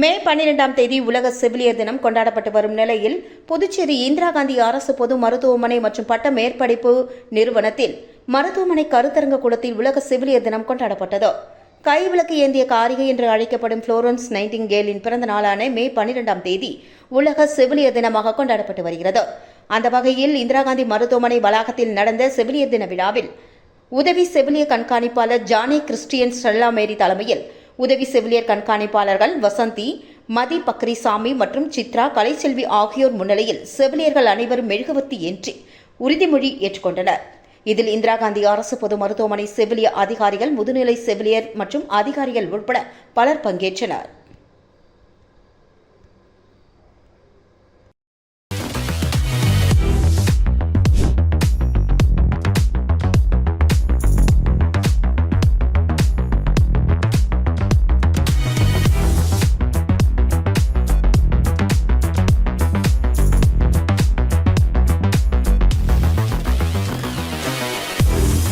மே 12ஆம் தேதி உலக செவிலியர் தினம் கொண்டாடப்பட்டு வரும் நிலையில் புதுச்சேரி இந்திரா காந்தி அரசு பொது மருத்துவமனை மற்றும் பட்ட மேற்படிப்பு நிறுவனத்தில் மருத்துவமனை கருத்தரங்க கூடத்தில் உலக செவிலியர் தினம் கொண்டாடப்பட்டது. கைவிளக்கு ஏந்திய காரிகை என்று அழைக்கப்படும் புளோரன்ஸ் நைட்டிங்கேலின் பிறந்த நாளான மே 12ஆம் தேதி உலக செவிலியர் தினமாக கொண்டாடப்பட்டு வருகிறது. அந்த வகையில் இந்திரா காந்தி மருத்துவமனை வளாகத்தில் நடந்த செவிலியர் தின விழாவில் உதவி செவிலியர் கண்காணிப்பாளர் ஜானி கிறிஸ்டியன் ஸ்டெல்லா மேரி தலைமையில் உதவி செவிலியர் கண்காணிப்பாளர்கள் வசந்தி, மதி பக்ரிசாமி மற்றும் சித்ரா கலைச்செல்வி ஆகியோர் முன்னிலையில் செவிலியர்கள் அனைவரும் மெழுகுவர்த்தி ஏற்றி உறுதிமொழி ஏற்றுக்கொண்டனர். இதில் இந்திரா காந்தி அரசு பொது மருத்துவமனை செவிலியர் அதிகாரிகள், முதுநிலை செவிலியர் மற்றும் அதிகாரிகள் உட்பட பலர் பங்கேற்றனர்.